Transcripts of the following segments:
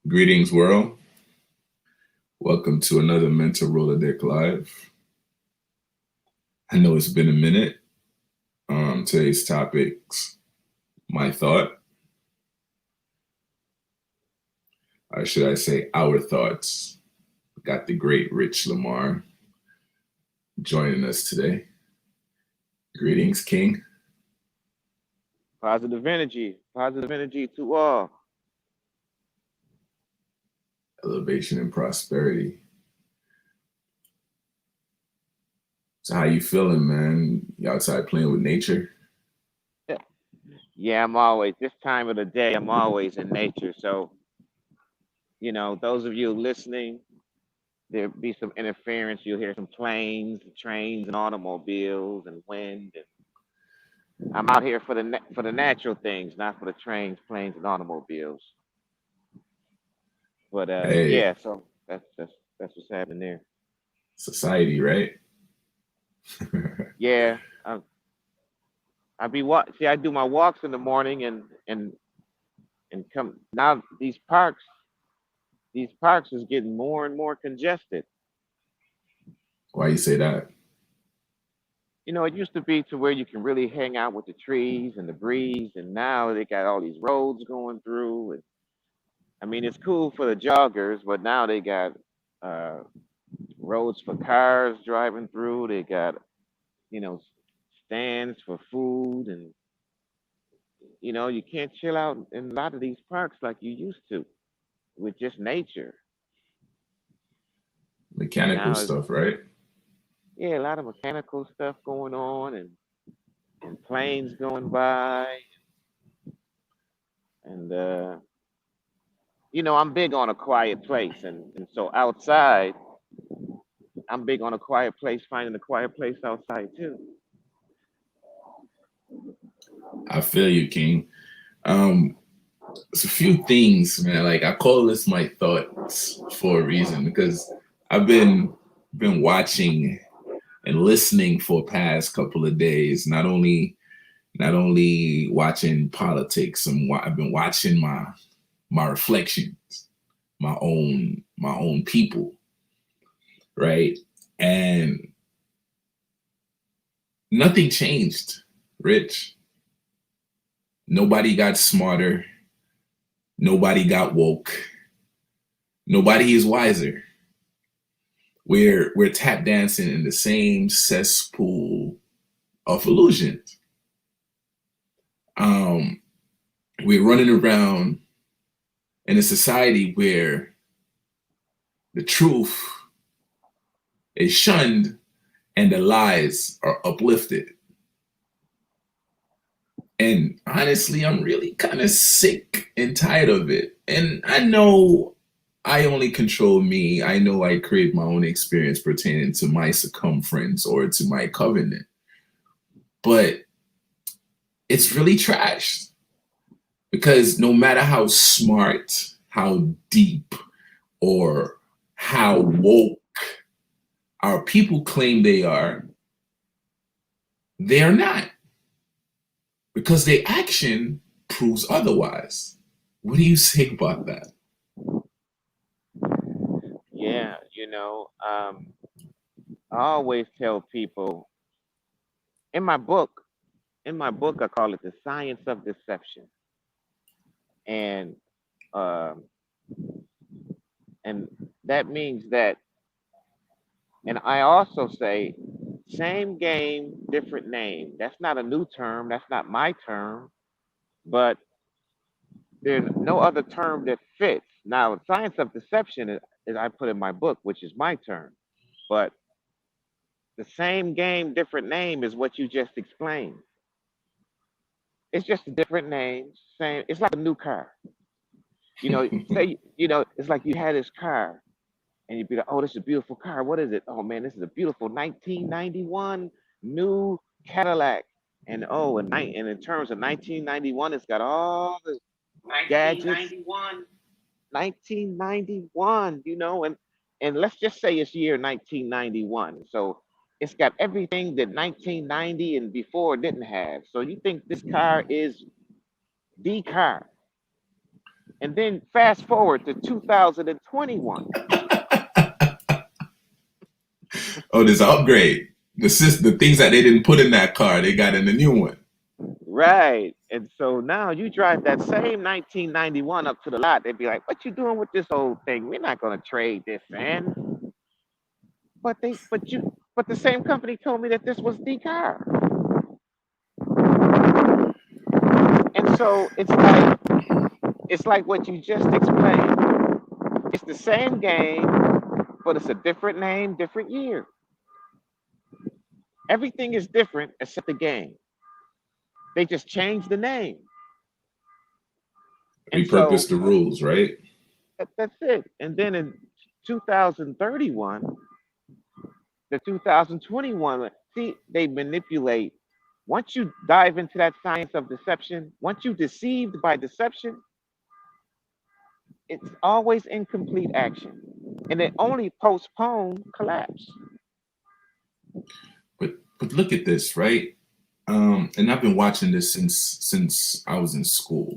Greetings, world. Welcome to another MEN-talRollaDeK live. I know it's been a minute. Today's topics, my thought, or should I say, our thoughts. We got the great Rich Lamar joining us today. Greetings, King. Positive energy to all. Elevation and prosperity. So, how you feeling, man? You outside playing with nature? Yeah, I'm always this time of the day. I'm always in nature. So those of you listening, there'll be some interference. You'll hear some planes, and trains, and automobiles, and wind. And I'm out here for the natural things, not for the trains, planes, and automobiles. But Hey, yeah. So that's what's happening there. society, right? Yeah. I be walk. See, I do my walks in the morning, and come now. These parks is getting more and more congested. Why you say that? It used to be to where you can really hang out with the trees and the breeze, and now they got all these roads going through. And I mean, it's cool for the joggers, but now they got uh, roads for cars driving through. They got you know stands for food, and you can't chill out in a lot of these parks like you used to with just nature. Mechanical Now it's stuff, right? yeah, a lot of mechanical stuff going on, and planes going by, and I'm big on a quiet place, and so outside, I'm big on a quiet place, finding a quiet place outside too. I feel you, King. Um, it's a few things, man. Like I call this my thoughts for a reason because I've been watching and listening for past couple of days. Not only watching politics, I've been watching my reflections, my own people, right? And nothing changed, Rich. Nobody got smarter. Nobody got woke. Nobody is wiser. We're tap dancing in the same cesspool of illusions. Um, we're running around in a society where the truth is shunned and the lies are uplifted. And honestly, I'm really kind of sick and tired of it. And I know I only control me. I know I create my own experience pertaining to my circumference or to my covenant. But it's really trash because no matter how smart, how deep, or how woke our people claim they are not because their action proves otherwise. What do you say about that? Yeah, I always tell people in my book, I call it the science of deception, and um, and that means that, and I also say, same game, different name. That's not a new term. That's not my term, but there's no other term that fits. Now, science of deception is I put in my book, which is my term, but the same game, different name is what you just explained. It's just a different name. Same. It's like a new car. Say it's like you had this car, and you'd be like, "Oh, this is a beautiful car. What is it? Oh man, this is a beautiful 1991 new Cadillac." And and in terms of 1991, it's got all the gadgets. 1991, and let's just say it's year 1991. So it's got everything that 1990 and before didn't have. So you think this car is the car? And then fast forward to 2021. Oh, there's an upgrade. The things that they didn't put in that car, they got in the new one. Right. And so now you drive that same 1991 up to the lot, they'd be like, "What you doing with this old thing? We're not gonna trade this in." But the same company told me that this was the car. And so it's like what you just explained. It's the same game, but it's a different name, different year. Everything is different except the game. They just changed the name. And Repurpose so the rules, right? that's it. And then in 2031, the 2021, see, they manipulate. Once you dive into that science of deception, once you deceived by deception, it's always incomplete action. And it only postpone collapse. But look at this, right? And I've been watching this since I was in school.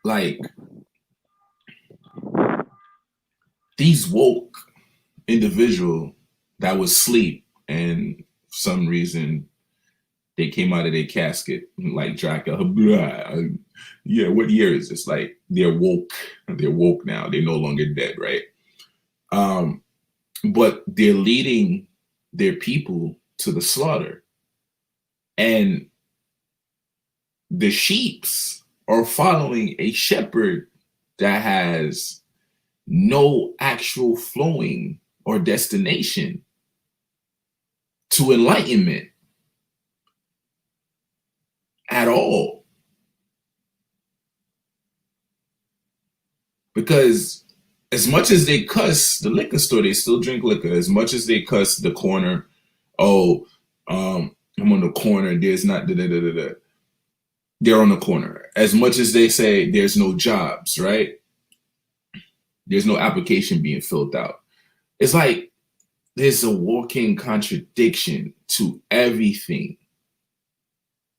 Like these woke individual that was asleep and for some reason they came out of their casket like Dracula. Blah. Yeah, what year is this? Like they're woke. They're woke now. They're no longer dead, right? Um, but they're leading their people to the slaughter. And the sheeps are following a shepherd that has no actual flowing or destination to enlightenment at all. Because as much as they cuss the liquor store, they still drink liquor. As much as they cuss the corner, oh, I'm on the corner, there's not da da da da da. They're on the corner. As much as they say there's no jobs, right? There's no application being filled out. It's like there's a walking contradiction to everything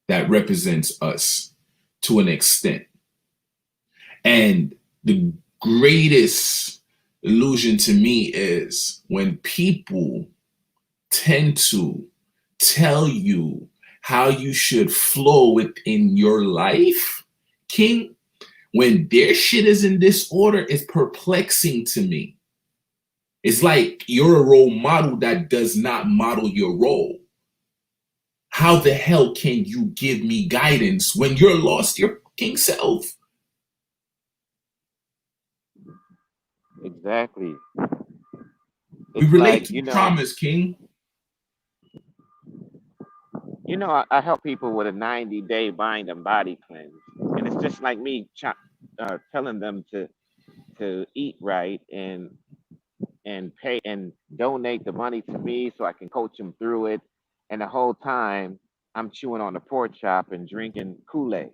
that represents us to an extent. And the greatest illusion to me is when people tend to tell you how you should flow within your life, King, when their shit is in disorder, it's perplexing to me. It's like you're a role model that does not model your role. How the hell can you give me guidance when you're lost your fucking self? Exactly. We It's relate like, to promise, King. I help people with a 90-day mind and body cleanse. And it's just like me telling them to eat right and pay and donate the money to me so I can coach them through it. And the whole time I'm chewing on the pork chop and drinking Kool-Aid.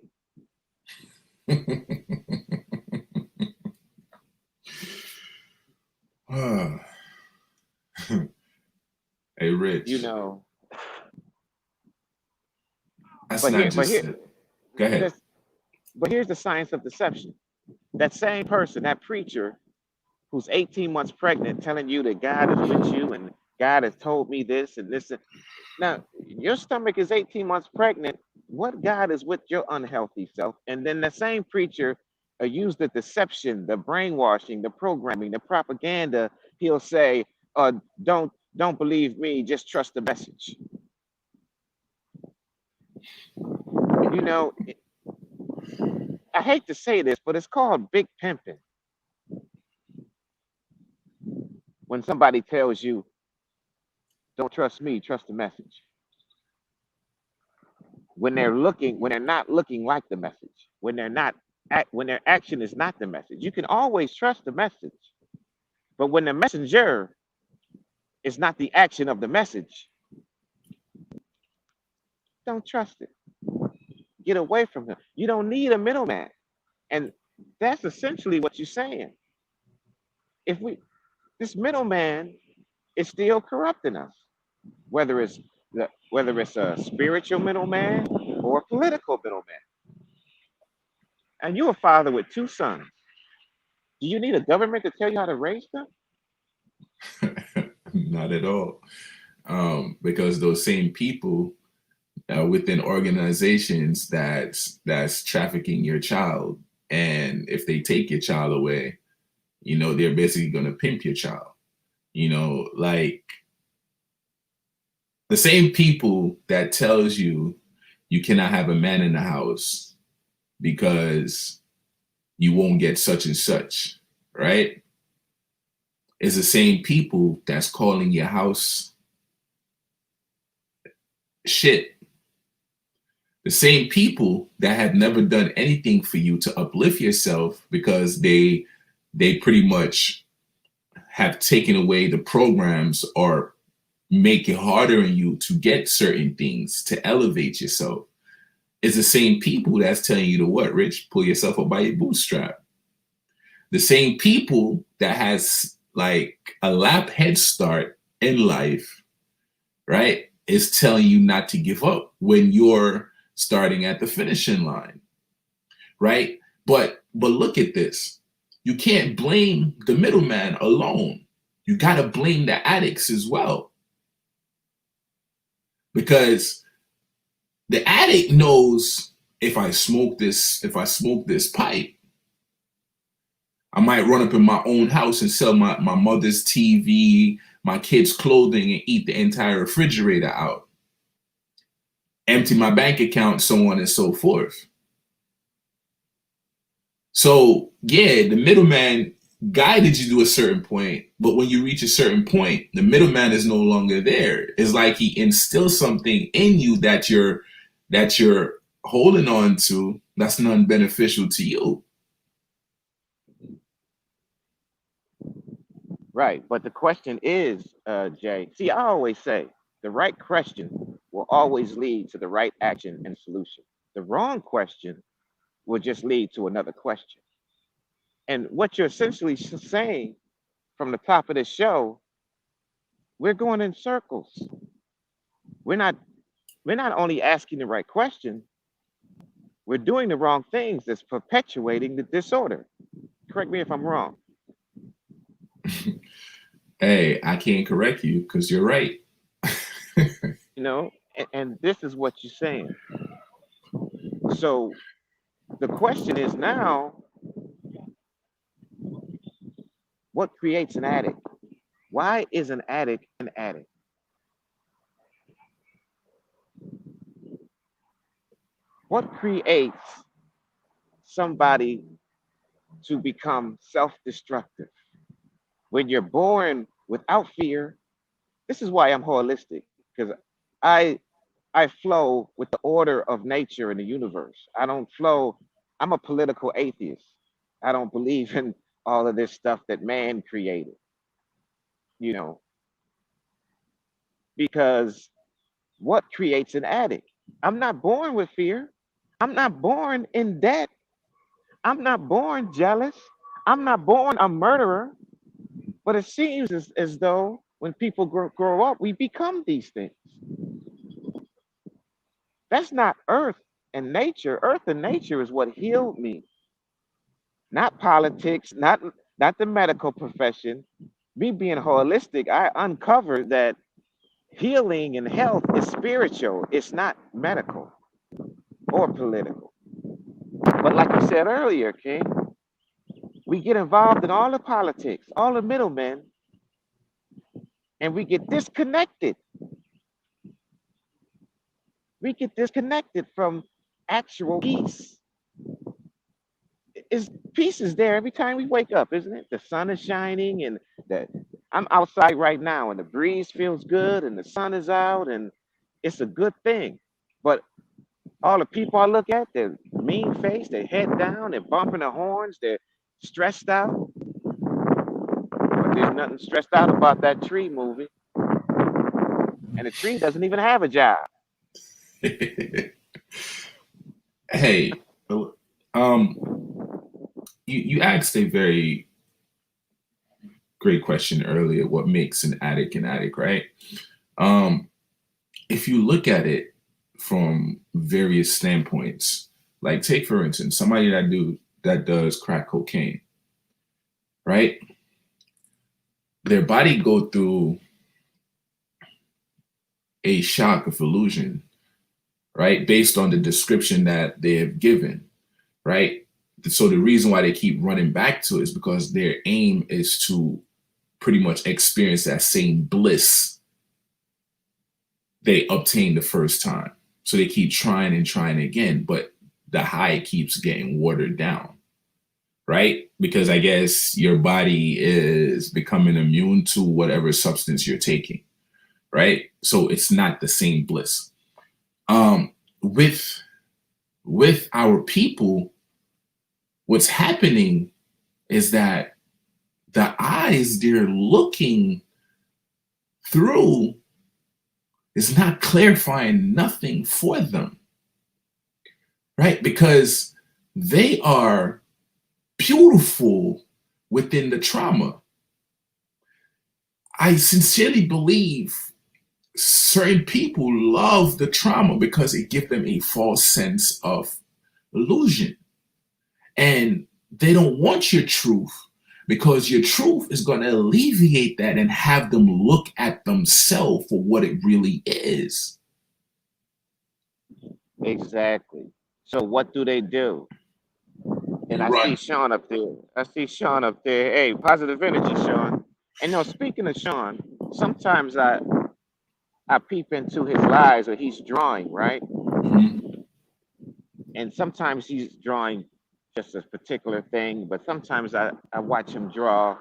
Hey, You Rich, know, that's but not here but just here it. Go ahead. this but here's the science of deception. That same person, that preacher who's 18 months pregnant telling you that God is with you and God has told me this and this. Now, your stomach is 18 months pregnant. What God is with your unhealthy self? And then the same preacher used the deception, the brainwashing, the programming, the propaganda. He'll say, don't believe me, just trust the message. You know, I hate to say this, but it's called big pimping. When somebody tells you, don't trust me, trust the message. When they're not looking like the message, when their action is not the message. You can always trust the message, but when the messenger is not the action of the message, don't trust it. Get away from him. You don't need a middleman. And that's essentially what you're saying. If we This middleman is still corrupting us, whether it's a spiritual middleman or a political middleman. and you're a father with two sons. Do you need a government to tell you how to raise them? Not at all. Because those same people within organizations that's trafficking your child, and if they take your child away, they're basically going to pimp your child. Like the same people that tells you you cannot have a man in the house because you won't get such and such, right? Is the same people that's calling your house shit. The same people that have never done anything for you to uplift yourself because they pretty much have taken away the programs or make it harder on you to get certain things to elevate yourself. It's the same people that's telling you to what, Rich? Pull yourself up by your bootstrap. The same people that has like a lap head start in life, right, is telling you not to give up when you're starting at the finishing line, right? But look at this. You can't blame the middleman alone. You got to blame the addicts as well. Because the addict knows if I smoke this pipe, I might run up in my own house and sell my mother's TV, my kids' clothing, and eat the entire refrigerator out. Empty my bank account, so on and so forth. So yeah, the middleman guided you to a certain point, but when you reach a certain point, the middleman is no longer there. It's like he instills something in you that you're holding on to that's non-beneficial to you. Right. But the question is, Jay, see, I always say the right question will always lead to the right action and solution. The wrong question will just lead to another question. And what you're essentially saying from the top of this show, we're going in circles. We're not we're not only asking the right question, we're doing the wrong things that's perpetuating the disorder. Correct me if I'm wrong. Hey, I can't correct you because you're right. And this is what you're saying. So the question is now, what creates an addict? Why is an addict an addict? What creates somebody to become self-destructive? When you're born without fear, this is why I'm holistic, because I I flow with the order of nature in the universe. I don't flow, I'm a political atheist. I don't believe in all of this stuff that man created, you know, because what creates an addict? I'm not born with fear. I'm not born in debt. I'm not born jealous. I'm not born a murderer. But it seems as though when people grow up, we become these things. That's not earth and nature. Earth and nature is what healed me, not politics, not the medical profession. Me being holistic, I uncovered that healing and health is spiritual. It's not medical or political. But like you said earlier, King, we get involved in all the politics, all the middlemen, and we get disconnected. We get disconnected from actual peace. Is Peace is there every time we wake up, isn't it? The sun is shining, and the I'm outside right now, and the breeze feels good, and the sun is out, and it's a good thing. But all the people I look at, they're mean faced, they head down, they're bumping their horns, they're stressed out. But there's nothing stressed out about that tree movie, and the tree doesn't even have a job. Hey, um, you asked a very great question earlier. What makes an addict, right? Um, if you look at it from various standpoints, Like take for instance, somebody that does crack cocaine, right? Their body go through a shock of illusion, right? Based on the description that they have given, right? So the reason why they keep running back to it is because their aim is to pretty much experience that same bliss they obtained the first time. So they keep trying and trying again, but the high keeps getting watered down, right? Because I guess your body is becoming immune to whatever substance you're taking, right? So it's not the same bliss. Um, with our people, what's happening is that the eyes they're looking through is not clarifying nothing for them, right? Because they are beautiful within the trauma. I sincerely believe certain people love the trauma because it gives them a false sense of illusion. And they don't want your truth because your truth is going to alleviate that and have them look at themselves for what it really is. Exactly. So what do they do? And You I see run. Sean up there. I see Sean up there. Hey, positive energy, Sean. And no, speaking of Sean, sometimes I peep into his lives or he's drawing, right? Mhm. And sometimes he's drawing just a particular thing, but sometimes I watch him draw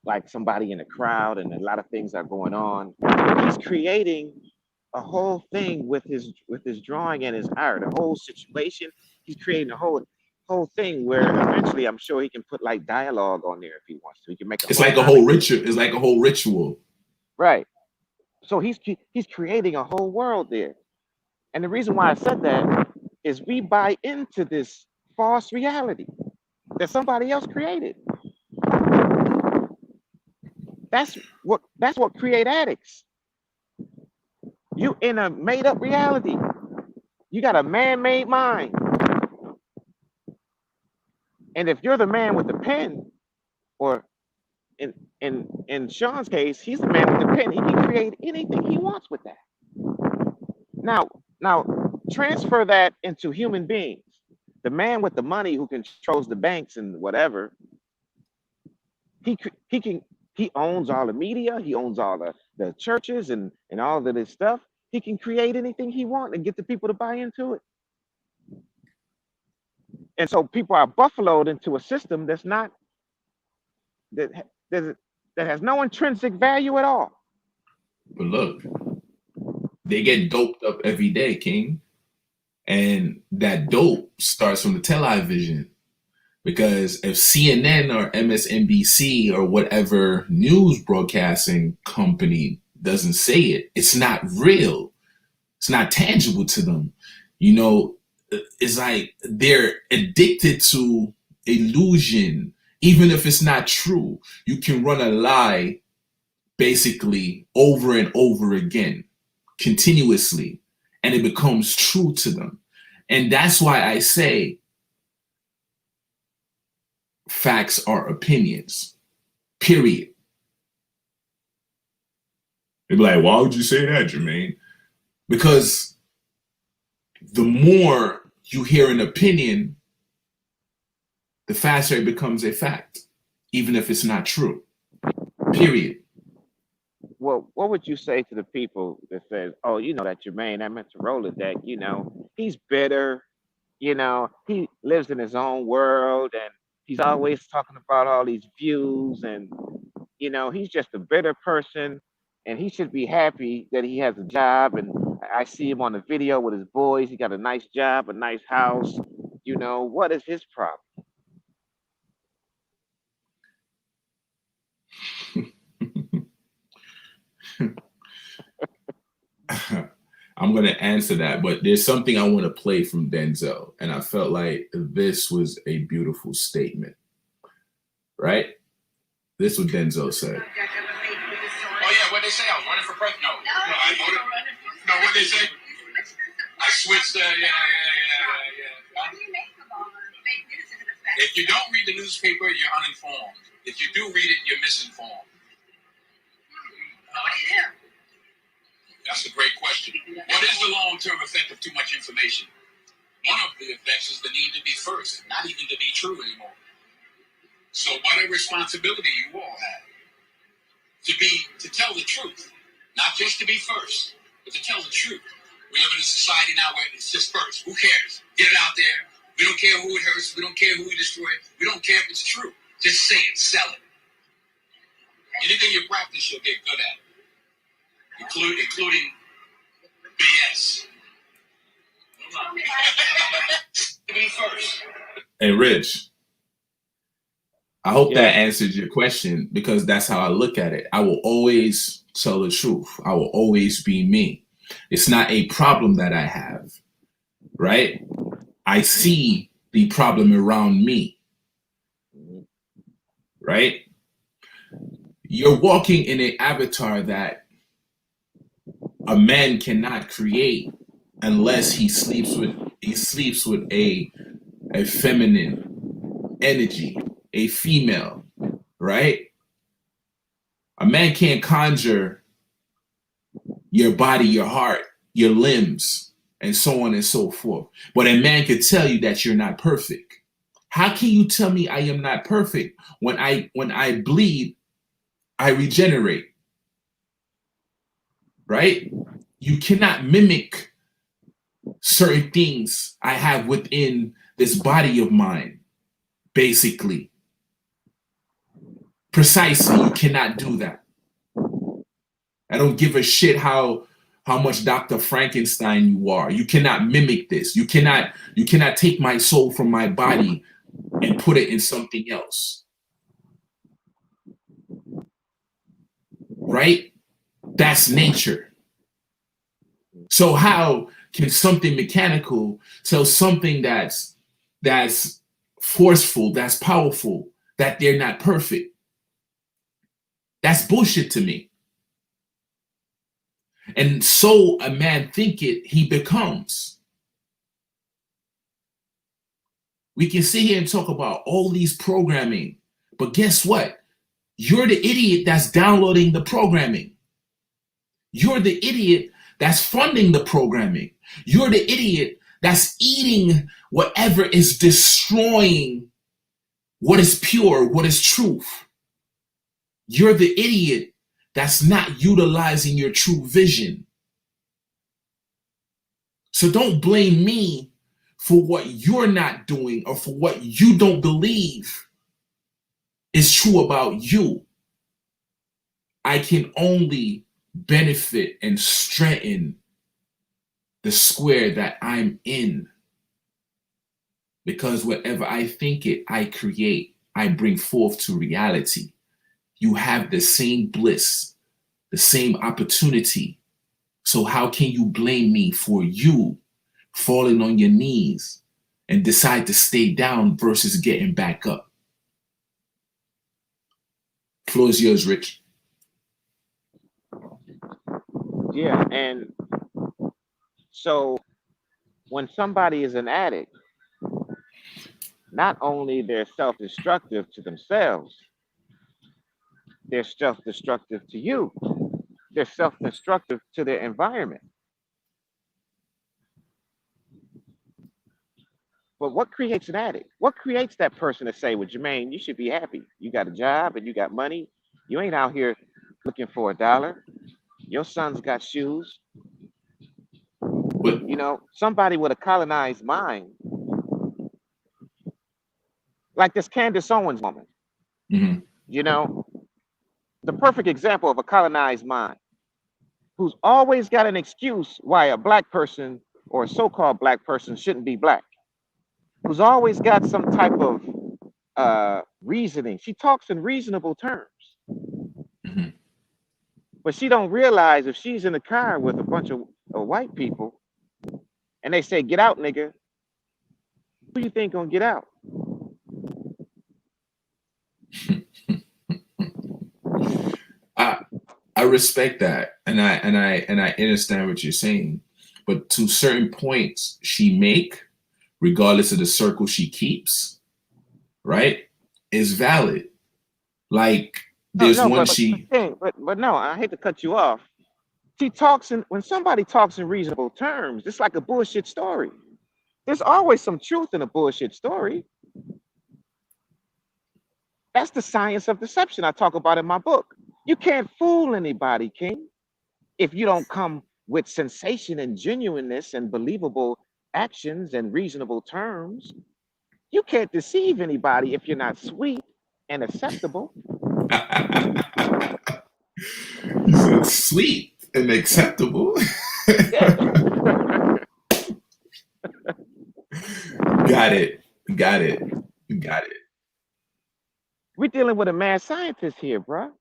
like somebody in a crowd and a lot of things are going on. He's creating a whole thing with his drawing and his art, a whole situation. He's creating a whole thing where eventually I'm sure he can put like dialogue on there if he wants to. He can make a It's whole like a comic whole book. ritual. It's like a whole ritual. Right. So he's creating a whole world there. And the reason why I said that is we buy into this false reality that somebody else created. That's what create addicts. You in a made up reality. You got a man-made mind. And if you're the man with the pen, or in Sean's case, he's the man with the pen. He can create anything he wants with that. Now transfer that into human beings. The man with the money who controls the banks and whatever, he can he owns all the media, he owns all the churches and all of this stuff. He can create anything he wants and get the people to buy into it. And so people are buffaloed into a system that's not that that, that has no intrinsic value at all. But look, they get doped up every day, King. And that dope starts from the television. Because if CNN or MSNBC or whatever news broadcasting company doesn't say it, it's not real. It's not tangible to them. You know, it's like they're addicted to illusion. Even if it's not true, you can run a lie basically over and over again, continuously, and it becomes true to them. And that's why I say facts are opinions, period. They'd be like, why would you say that, Jermaine? Because the more you hear an opinion, the faster it becomes a fact, even if it's not true, period. Well, what would you say to the people that says, "Oh, you know that Jermaine, that MEN-talRollaDeK, he's bitter, he lives in his own world, and he's always talking about all these views, and he's just a bitter person, and he should be happy that he has a job, and I see him on the video with his boys. He got a nice job, a nice house. What is his problem?" I'm going to answer that, but there's something I want to play from Denzel, and I felt like this was a beautiful statement, right? This is what Denzel said. Oh yeah, what they say? I was running for president. No, I voted. No, what they say? I switched. Yeah. If you don't read the newspaper, you're uninformed. If you do read it, you're misinformed. What do you do? That's a great question. What is the long-term effect of too much information? One of the effects is the need to be first, not even to be true anymore. So what a responsibility you all have to tell the truth, not just to be first, but to tell the truth. We live in a society now where it's just first. Who cares? Get it out there. We don't care who it hurts. We don't care who we destroy. We don't care if it's true. Just say it. Sell it. Anything you practice, you'll get good at, including BS. Be first. Hey, Rich, I hope that answered your question, because that's how I look at it. I will always tell the truth. I will always be me. It's not a problem that I have, right? I see the problem around me, right? You're walking in an avatar that a man cannot create unless he sleeps with a feminine energy, a female, right? A man can't conjure your body, your heart, your limbs, and so on and so forth. But a man could tell you that you're not perfect. How can you tell me I am not perfect when I bleed, I regenerate, right? You cannot mimic certain things I have within this body of mine, basically. Precisely, you cannot do that. I don't give a shit how much Dr. Frankenstein you are. You cannot mimic this. You cannot take my soul from my body and put it in something else. Right? That's nature. So how can something mechanical tell something that's forceful, that's powerful, that they're not perfect? That's bullshit to me. And so a man thinketh, he becomes. We can sit here and talk about all these programming, but guess what? You're the idiot that's downloading the programming. You're the idiot that's funding the programming. You're the idiot that's eating whatever is destroying what is pure, what is truth. You're the idiot that's not utilizing your true vision. So don't blame me for what you're not doing or for what you don't believe is true about you. I can only benefit and strengthen the square that I'm in, because whatever I think it, I create, I bring forth to reality. You have the same bliss, the same opportunity. So how can you blame me for you falling on your knees and decide to stay down versus getting back up? Floor is yours, Rich. Yeah, and so when somebody is an addict, not only they're self-destructive to themselves, they're self-destructive to you. They're self-destructive to their environment. But what creates an addict? What creates that person to say, well, Jermaine, you should be happy. You got a job and you got money. You ain't out here looking for $1. Your son's got shoes. But You know, somebody with a colonized mind, like this Candace Owens woman, you know, the perfect example of a colonized mind who's always got an excuse why a black person or a so-called black person shouldn't be black, who's always got some type of reasoning. She talks in reasonable terms, but she don't realize if she's in the car with a bunch of white people and they say, get out, nigga, who you think gonna get out? I respect that, and I understand what you're saying, but to certain points she make, regardless of the circle she keeps, right, is valid. Like No, there's no, one but she King, but no, I hate to cut you off. She talks in when somebody talks in reasonable terms, it's like a bullshit story. There's always some truth in a bullshit story. That's the science of deception I talk about in my book. You can't fool anybody, King, if you don't come with sensation and genuineness and believable actions and reasonable terms. You can't deceive anybody if you're not sweet and acceptable. he said sweet and acceptable. Yeah. Got it. Got it. Got it. We're dealing with a mad scientist here, bruh.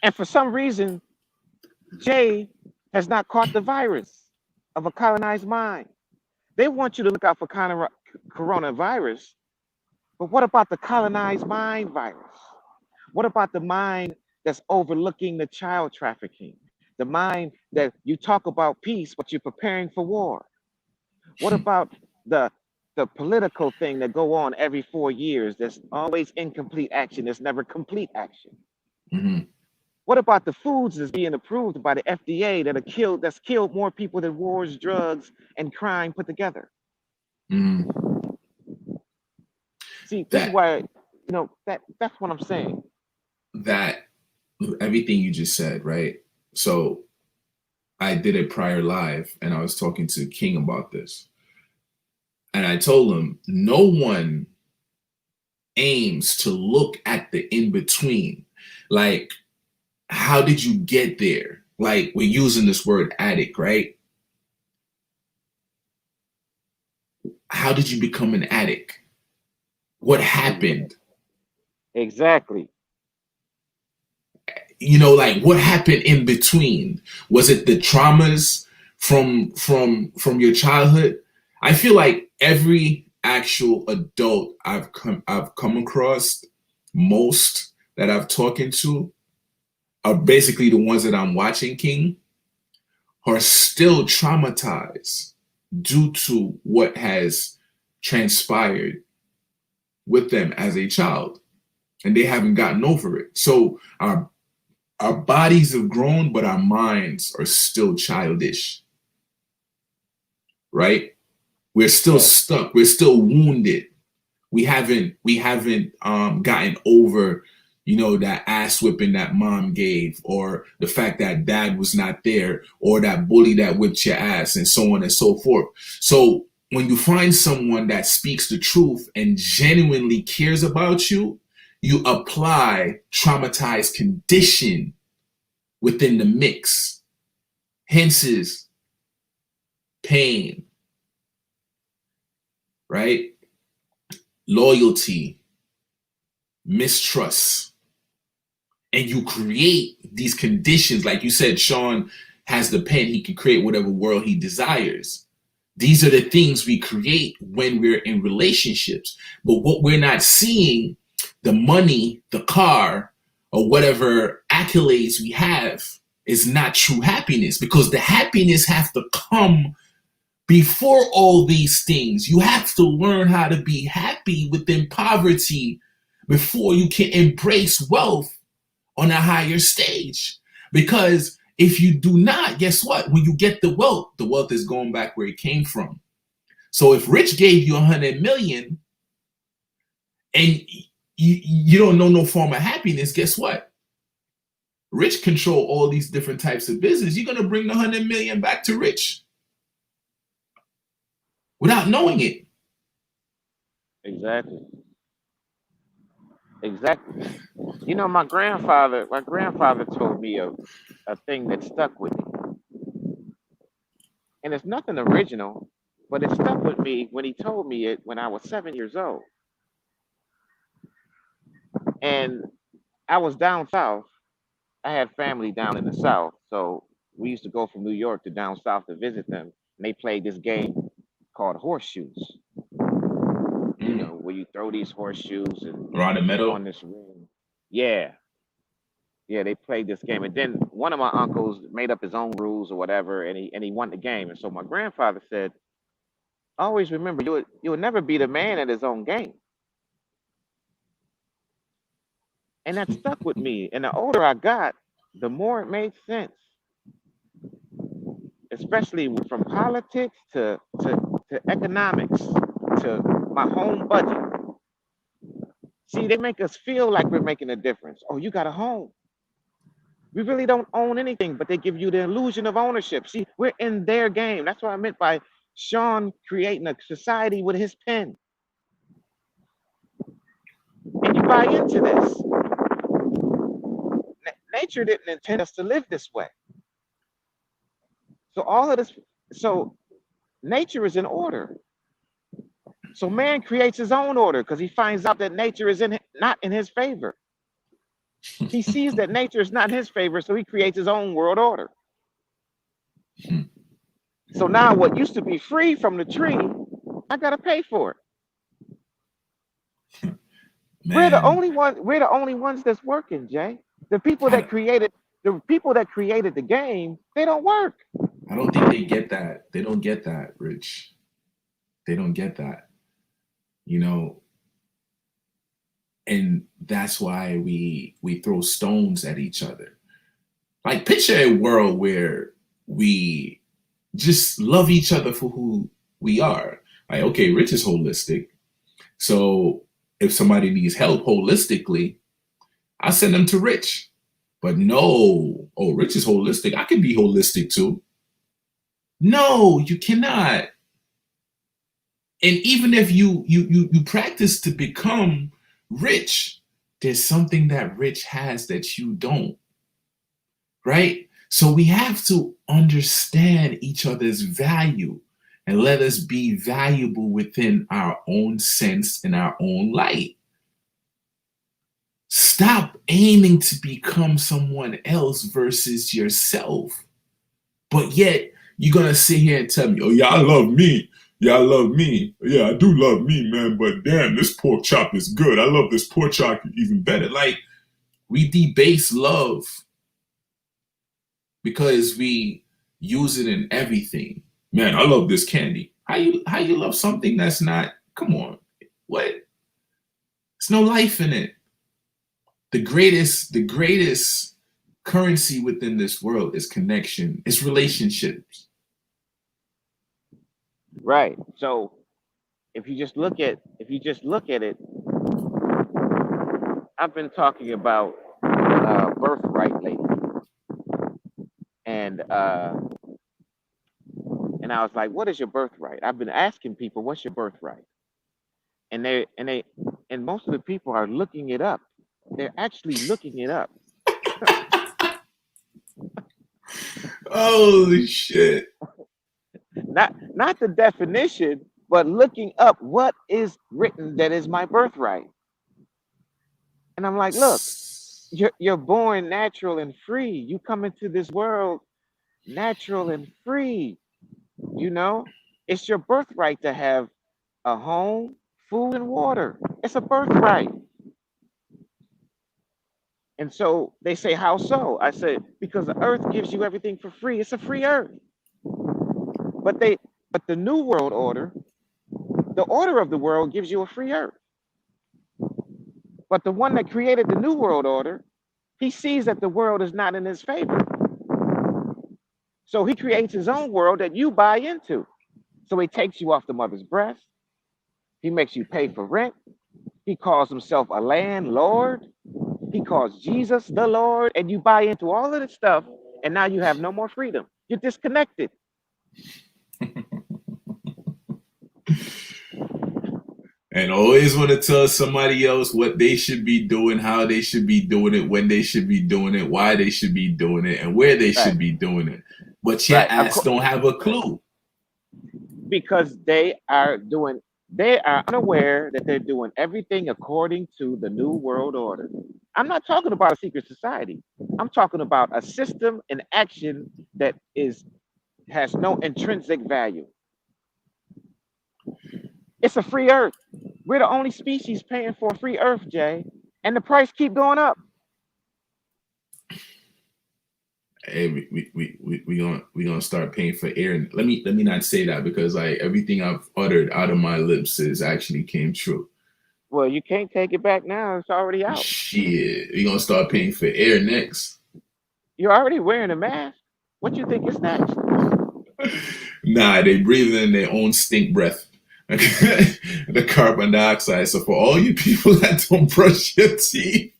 And for some reason, Jay has not caught the virus of a colonized mind. They want you to look out for coronavirus, but what about the colonized mind virus? What about the mind that's overlooking the child trafficking? The mind that you talk about peace, but you're preparing for war? What about the the political thing that go on every 4 years? There's always incomplete action. There's never complete action. Mhm. What about the foods that's being approved by the FDA that's killed more people than wars, drugs, and crime put together? Mhm. See, this is That why that's what I'm saying. that everything you just said, right? So I did a prior live and I was talking to King about this. And I told him no one aims to look at the in between. Like, how did you get there? Like, we're using this word addict, right? How did you become an addict? What happened? Exactly. Like what happened in between? Was it the traumas from your childhood? I feel like every actual adult I've come across, most that I've talking to are basically the ones that I'm watching, King, are still traumatized due to what has transpired with them as a child, and they haven't gotten over it. So our bodies have grown, but our minds are still childish, right? We're still Yes. stuck. We're still wounded. We haven't gotten over, that ass whipping that mom gave, or the fact that dad was not there, or that bully that whipped your ass, and so on and so forth. So when you find someone that speaks the truth and genuinely cares about you, you apply traumatized condition within the mix. Hence is pain, right? Loyalty, mistrust. And you create these conditions. Like you said, Sean has the pen, he can create whatever world he desires. These are the things we create when we're in relationships. But what we're not seeing, the money, the car, or whatever accolades we have, is not true happiness, because the happiness has to come before all these things. You have to learn how to be happy within poverty before you can embrace wealth on a higher stage. Because if you do not, guess what? When you get the wealth is going back where it came from. So if Rich gave you 100 million and you don't know no form of happiness, guess what? Rich control all these different types of business. You're gonna bring the 100 million back to Rich without knowing it. Exactly. Exactly. My grandfather told me a thing that stuck with me. And it's nothing original, but it stuck with me when he told me it when I was 7 years old. And I was down south. I had family down in the south. So we used to go from New York to down south to visit them. And they played this game called horseshoes, where you throw these horseshoes and Around the on meadow. this ring. Yeah. Yeah, they played this game. And then one of my uncles made up his own rules or whatever, and he won the game. And so my grandfather said, always remember you would never beat a man at his own game. And that stuck with me. And the older I got, the more it made sense, especially from politics to economics to my home budget. See, they make us feel like we're making a difference. Oh, you got a home. We really don't own anything, but they give you the illusion of ownership. See, we're in their game. That's what I meant by Sean creating a society with his pen. And you buy into this. Nature didn't intend us to live this way. So all of this, so nature is in order. So man creates his own order because he finds out that nature is not in his favor. He sees that nature is not in his favor, so he creates his own world order. So now what used to be free from the tree, I gotta pay for it. We're the only ones that's working, Jay. The people that created the game, they don't work. I don't think they get that. They don't get that, Rich. They don't get that. You know, and that's why we throw stones at each other. Like, picture a world where we just love each other for who we are. Like, okay, Rich is holistic. So if somebody needs help holistically, I send them to Rich. But no, oh, Rich is holistic. I can be holistic too. No, you cannot. And even if you practice to become Rich, there's something that Rich has that you don't. Right? So we have to understand each other's value and let us be valuable within our own sense and our own light. Stop aiming to become someone else versus yourself. But yet you're going to sit here and tell me, oh, yeah, I love me. Yeah, I love me. Yeah, I do love me, man. But damn, this pork chop is good. I love this pork chop even better. Like, we debase love because we use it in everything. Man, I love this candy. How you love something that's not? Come on, what? There's no life in it. The greatest currency within this world is connection. It's relationships. Right. So if you just look at it, I've been talking about birthright lately, and I was like, what is your birthright? I've been asking people, what's your birthright? And most of the people are looking it up. They're actually looking it up. Holy shit. Not the definition, but looking up what is written that is my birthright. And I'm like, look, you're born natural and free. You come into this world natural and free. You know, it's your birthright to have a home, food, and water. It's a birthright. And so they say, how so? I said, because the earth gives you everything for free. It's a free earth. But the new world order, the order of the world gives you a free earth. But the one that created the new world order, he sees that the world is not in his favor. So he creates his own world that you buy into. So he takes you off the mother's breast. He makes you pay for rent. He calls himself a landlord. He calls Jesus the Lord, and you buy into all of this stuff, and now you have no more freedom. You're disconnected. And always want to tell somebody else what they should be doing, how they should be doing it, when they should be doing it, why they should be doing it, and where they should be doing it. But your ass don't have a clue. Because they are unaware that they're doing everything according to the new world order. I'm not talking about a secret society. I'm talking about a system in action that has no intrinsic value. It's a free earth. We're the only species paying for a free earth, Jay. And the price keep going up. Hey, we gonna start paying for air. And let me not say that, because like everything I've uttered out of my lips is actually came true. Well, you can't take it back now. It's already out. Shit, we gonna start paying for air next. You're already wearing a mask. What you think is next? Nah, they breathe in their own stink breath. The carbon dioxide. So for all you people that don't brush your teeth,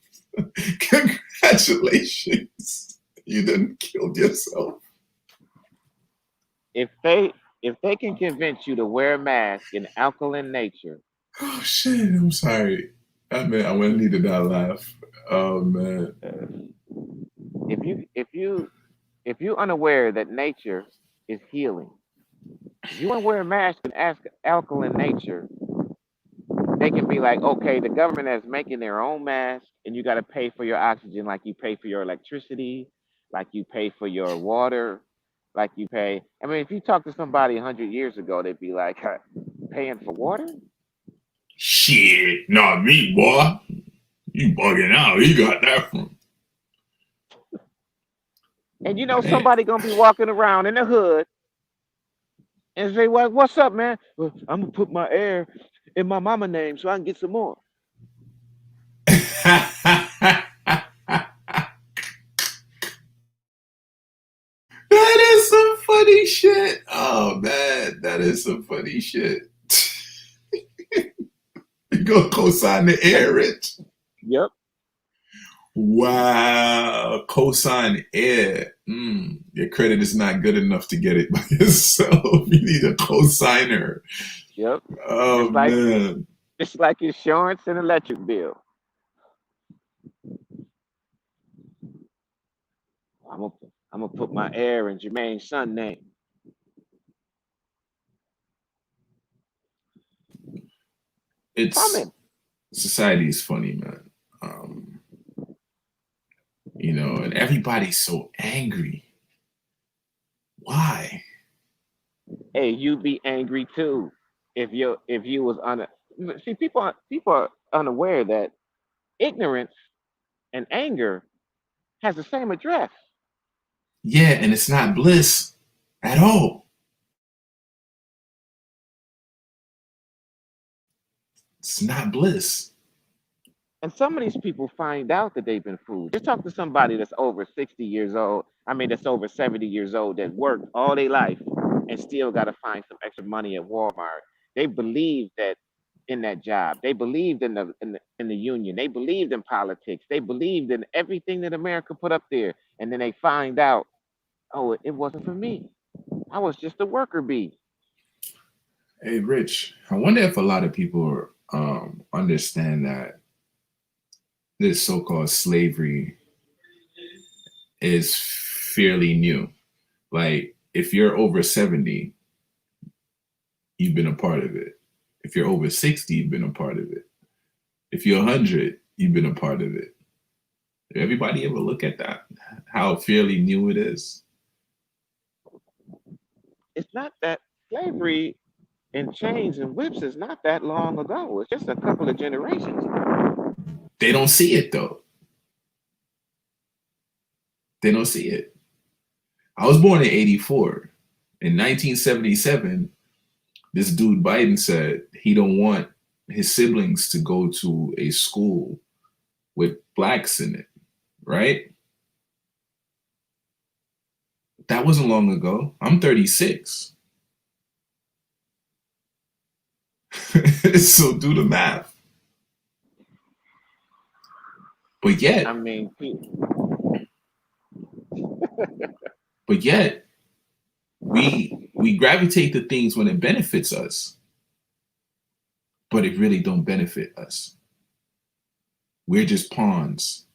congratulations. You done killed yourself. If they can convince you to wear a mask in alkaline nature, Oh shit, I'm sorry. I mean, I wouldn't needed that laugh. Oh man. uh, if you unaware that nature is healing, if you want to wear a mask and ask alkaline nature, they can be like, okay, the government is making their own mask, and you got to pay for your oxygen like you pay for your electricity, like you pay for your water, like you pay. I mean, if you talk to somebody 100 years ago, they'd be like, paying for water? Shit, not me, boy. You bugging out. You got that from. And Man. somebody gonna be walking around in the hood and say, what's up, man? Well, I'm gonna put my air in my mama name so I can get some more. That is some funny shit. Oh man, that is some funny shit. You go co-sign the air, Rich. Yep. Wow, co-sign air. Your credit is not good enough to get it by yourself. You need a co-signer. Yep. Oh It's like man. it's like insurance and electric bill. I'm gonna I'm gonna put my air in Jermaine's son name. It's Coming. society is funny, man. Um, and everybody's so angry. Why? Hey, you'd be angry too if you was see, people are unaware that ignorance and anger has the same address. Yeah, and it's not bliss at all. It's not bliss. And some of these people find out that they've been fooled. Just talk to somebody that's over 60 years old. I mean, that's over 70 years old that worked all their life and still got to find some extra money at Walmart. They believed that in that job. They believed in the union. They believed in politics. They believed in everything that America put up there. And then they find out, oh, it wasn't for me. I was just a worker bee. Hey, Rich, I wonder if a lot of people understand that this so-called slavery is fairly new. Like, if you're over 70, you've been a part of it. If you're over 60, you've been a part of it. If you're 100, you've been a part of it. Everybody ever look at that? How fairly new it is? It's not that slavery and chains and whips is not that long ago. It's just a couple of generations. They don't see it though. They don't see it. I was born in 84. In 1977, this dude Biden said he don't want his siblings to go to a school with blacks in it, right? That wasn't long ago. I'm 36. So do the math. But I yet, mean, but yet, we gravitate to things when it benefits us, but it really don't benefit us. We're just pawns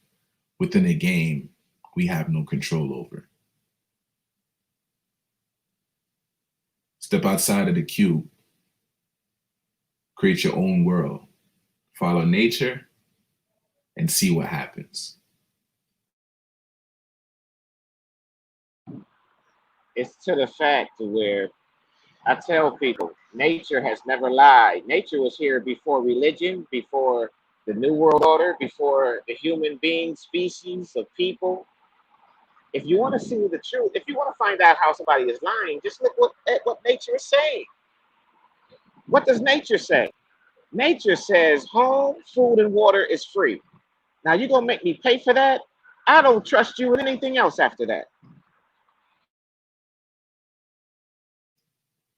within a game we have no control over. Step outside of the cube, create your own world, follow nature, and see what happens. it's to the fact to where I tell people nature has never lied. Nature was here before religion, before the New World Order, before the human being species of people. If you want to see the truth, if you want to find out how somebody is lying, just look at what nature is saying. What does nature say? Nature says home, food, and water is free. Now you're gonna make me pay for that? I don't trust you with anything else after that.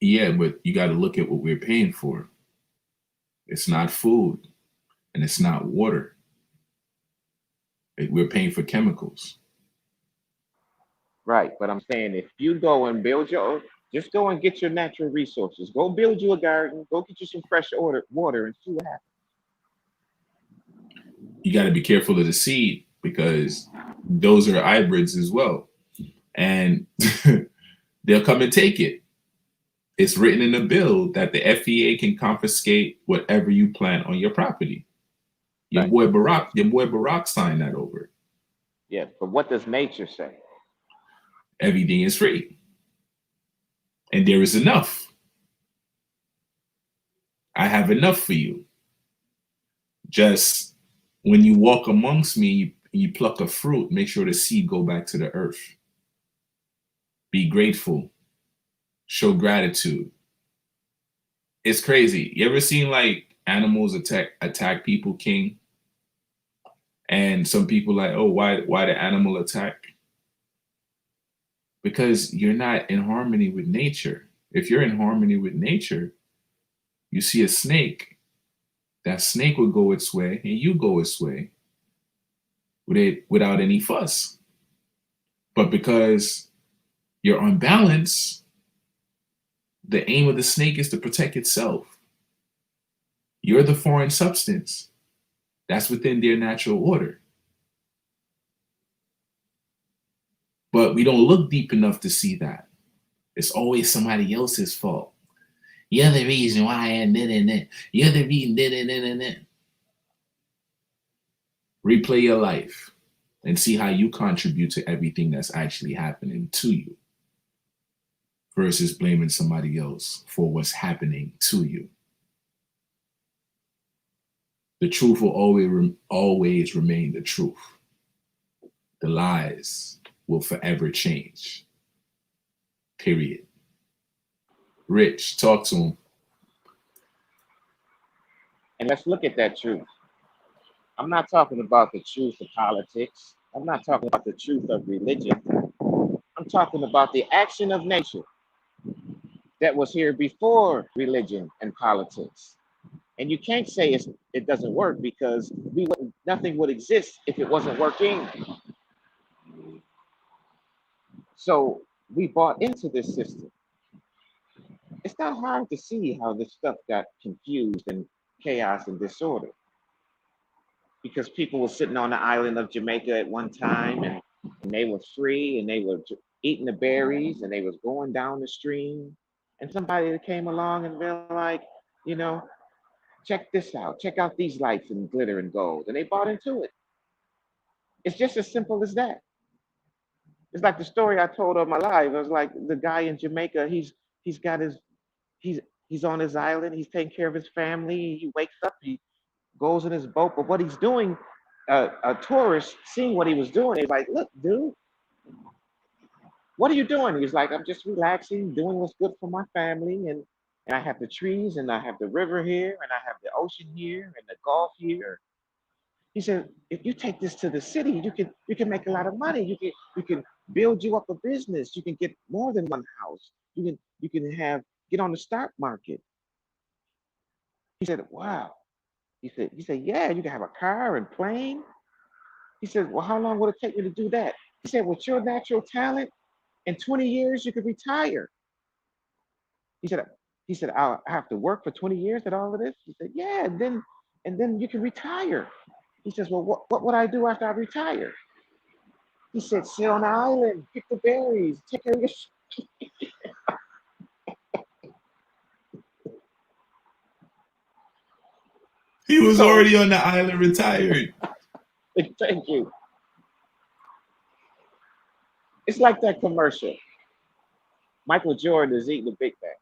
Yeah, but you got to look at what we're paying for. It's not food and it's not water. We're paying for chemicals. Right, but I'm saying if you go and build your, just go and get your natural resources. Go build you a garden. Go get you some fresh water and see what happens. You got to be careful of the seed because those are hybrids as well. And they'll come and take it. It's written in the bill that the FEA can confiscate whatever you plant on your property. Right. Your boy Barack signed that over. Yes, but what does nature say? Everything is free. And there is enough. I have enough for you. Just when you walk amongst me, you pluck a fruit, make sure the seed go back to the earth. Be grateful. Show gratitude. It's crazy. You ever seen like animals attack people, King? And some people like, oh, why the animal attack? Because you're not in harmony with nature. If you're in harmony with nature, you see a snake, that snake would go its way and you go its way without any fuss. But because you're unbalanced, the aim of the snake is to protect itself. You're the foreign substance. That's within their natural order. But we don't look deep enough to see that. It's always somebody else's fault. You're the reason why I did it. You're the reason did it. Replay your life and see how you contribute to everything that's actually happening to you versus blaming somebody else for what's happening to you. The truth will always remain the truth. The lies will forever change. Period. Rich, talk to him. And let's look at that truth. I'm not talking about the truth of politics. I'm not talking about the truth of religion. I'm talking about the action of nature that was here before religion and politics. And you can't say it doesn't work because nothing would exist if it wasn't working. So we bought into this system. It's not hard to see how this stuff got confused and chaos and disorder because people were sitting on the island of Jamaica at one time and they were free and they were eating the berries and they was going down the stream. And somebody that came along and they're like, you know, check this out. Check out these lights and glitter and gold. And they bought into it. It's just as simple as that. It's like the story I told on my live. It was like the guy in Jamaica, he's got his he's he's on his island, he's taking care of his family, he wakes up, he goes in his boat, but what he's doing, a tourist seeing what he was doing, he's like, look, dude, what are you doing? He's like, I'm just relaxing, doing what's good for my family, and I have the trees and I have the river here and I have the ocean here and the Gulf here. He said, if you take this to the city, you can make a lot of money. You can build you up a business. You can get more than one house. You can get on the stock market. He said, wow. He said, yeah, you can have a car and plane. He said, well, how long would it take me to do that? He said, with your natural talent, in 20 years you could retire. He said, I have to work for 20 years at all of this. He said, yeah, and then you can retire. He says, well, what would I do after I retire? He said, sit on the island, pick the berries, take care of your. He was So, already on the island retired. thank you. It's like that commercial. Michael Jordan is eating a Big Mac.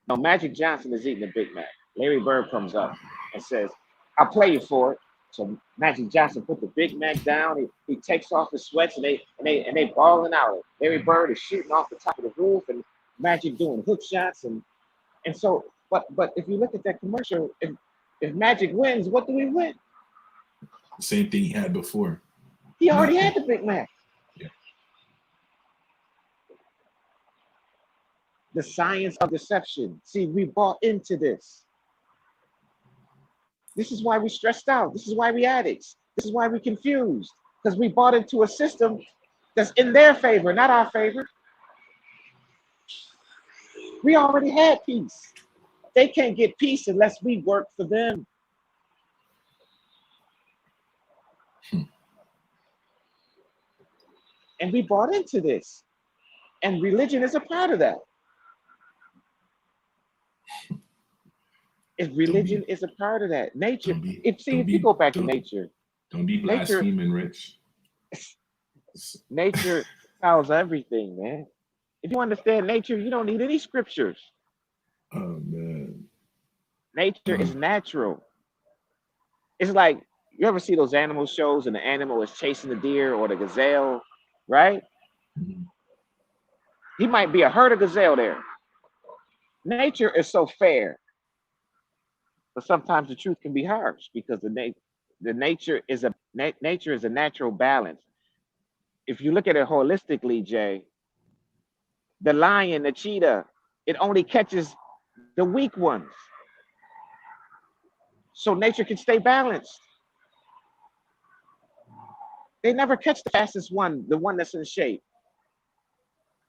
No, Magic Johnson is eating a Big Mac. Larry Bird comes up and says, I'll play you for it. So Magic Johnson put the Big Mac down. He takes off his sweats and they balling out. Larry Bird is shooting off the top of the roof and Magic doing hook shots and so But if you look at that commercial, if Magic wins, what do we win? The same thing he had before. He already Nothing. had the Big Mac. Yeah. The science of deception. See, we bought into this. This is why we stressed out. This is why we addicts. This is why we confused. Because we bought into a system that's in their favor, not our favor. We already had peace. They can't get peace unless we work for them. And we bought into this. And religion is a part of that. If religion is a part of that, nature. If you go back to nature, don't be blaspheming, Rich. Nature tells everything, man. If you understand nature, you don't need any scriptures. Oh man. Nature is natural. It's like, you ever see those animal shows and the animal is chasing the deer or the gazelle, right? Mm-hmm. He might be a herd of gazelle there. Nature is so fair. But sometimes the truth can be harsh because the nature is a natural balance. If you look at it holistically, Jay, the lion, the cheetah, it only catches the weak ones. So nature can stay balanced. They never catch the fastest one, the one that's in shape.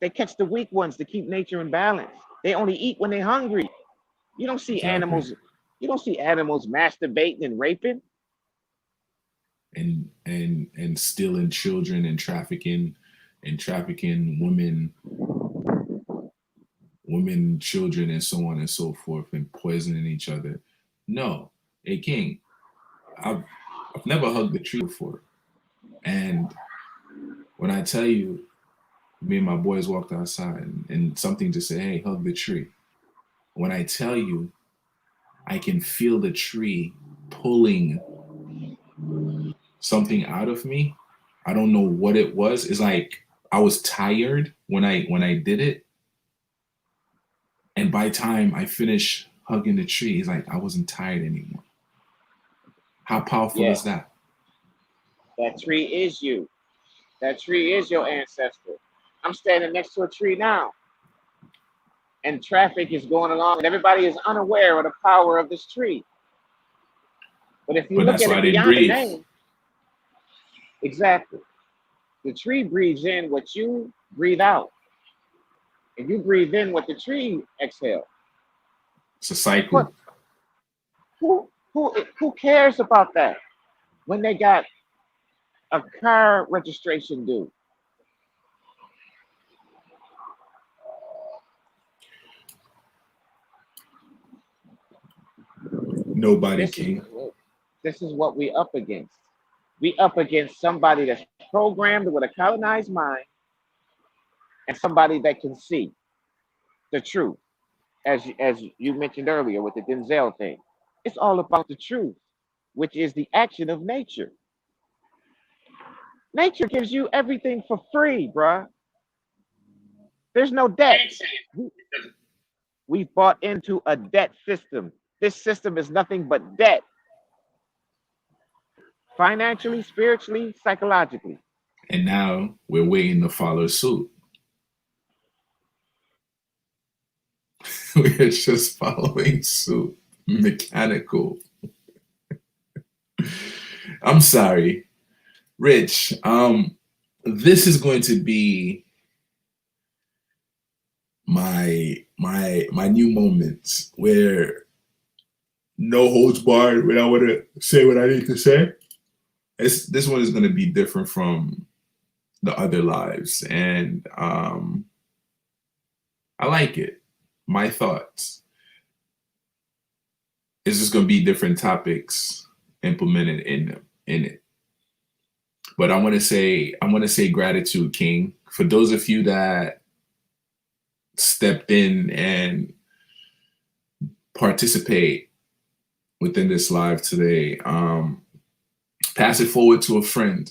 They catch the weak ones to keep nature in balance. They only eat when they're hungry. You don't see animals. You don't see animals masturbating and raping. And stealing children and trafficking women, children, and so on and so forth, and poisoning each other. No. Hey King, I've never hugged a tree before. And when I tell you, me and my boys walked outside and something just said, hey, hug the tree. When I tell you, I can feel the tree pulling something out of me. I don't know what it was. It's like I was tired when I did it. And by the time I finished hugging the tree, it's like I wasn't tired anymore. How powerful is that? That tree is you. That tree is your ancestor. I'm standing next to a tree now. And traffic is going along and everybody is unaware of the power of this tree. But if you look at it beyond the name, exactly. The tree breathes in what you breathe out. And you breathe in what the tree exhales. It's a cycle. But who cares about that when they got a car registration due? Nobody can. This is what we up against. We up against somebody that's programmed with a colonized mind and somebody that can see the truth. As you mentioned earlier with the Denzel thing. It's all about the truth, which is the action of nature. Nature gives you everything for free, bruh. There's no debt. We've bought into a debt system. This system is nothing but debt. Financially, spiritually, psychologically. And now we're waiting to follow suit. We're just following suit. Mechanical. I'm sorry. Rich, this is going to be my new moments where no holds barred when I want to say what I need to say. This one is going to be different from the other lives, and I like it. My thoughts. It's just going to be different topics implemented in it. But I want to say gratitude, King, for those of you that stepped in and participate within this live today. Pass it forward to a friend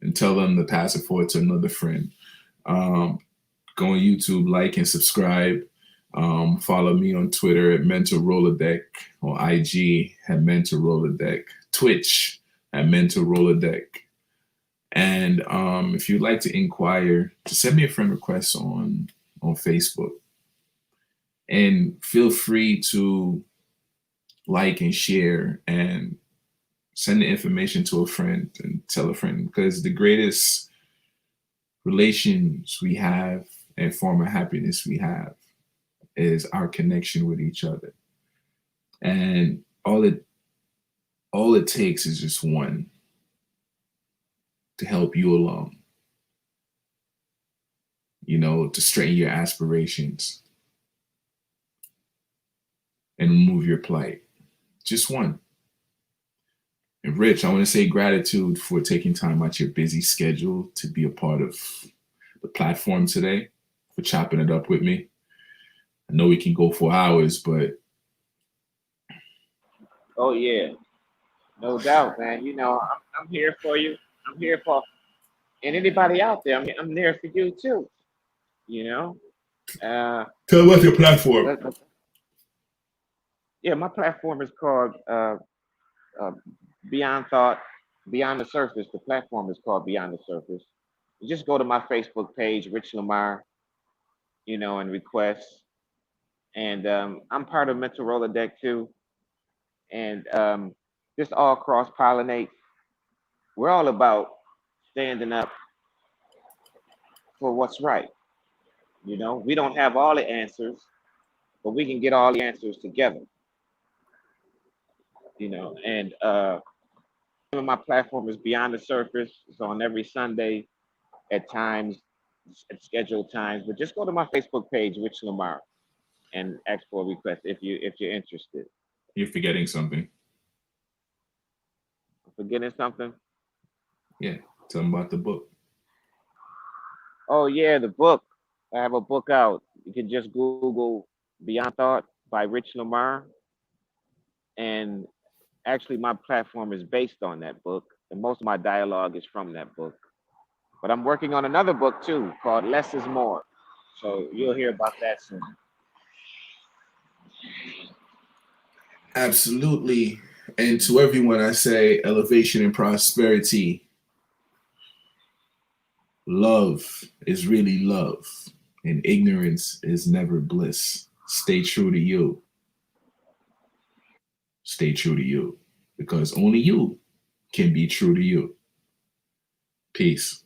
and tell them to pass it forward to another friend. Go on YouTube, like and subscribe. Follow me on Twitter at MEN-talRollaDeK, or IG at MEN-talRollaDeK, Twitch at MEN-talRollaDeK. And if you'd like to inquire, just send me a friend request on Facebook. And feel free to like and share and send the information to a friend and tell a friend, because the greatest relations we have and form of happiness we have is our connection with each other. And all it takes is just one to help you along, to straighten your aspirations and remove your plight. Just one. And Rich, I want to say gratitude for taking time out your busy schedule to be a part of the platform today, for chopping it up with me. I know we can go for hours, but Oh yeah, no doubt, man. I'm here for you. I'm here for and anybody out there. I'm there for you too. You know. tell me about your platform. Let- let- yeah, my platform is called uh, Beyond Thought, Beyond the Surface. The platform is called Beyond the Surface. You just go to my Facebook page, Rich Lamar, and request. And I'm part of MEN-talRollaDeK too. And just all cross pollinate. We're all about standing up for what's right. We don't have all the answers, but we can get all the answers together. And my platform is Beyond the Surface. It's on every Sunday at times, at scheduled times. But just go to my Facebook page, Rich Lamar, and ask for a request if you're interested. You're forgetting something. Forgetting something? Yeah, tell them about the book. Oh yeah, the book. I have a book out. You can just Google Beyond Thought by Rich Lamar, and actually my platform is based on that book, and most of my dialogue is from that book. But I'm working on another book too called Less is More. So you'll hear about that soon. Absolutely. And to everyone, I say elevation and prosperity. Love is really love, and ignorance is never bliss. Stay true to you. Stay true to you, because only you can be true to you. Peace.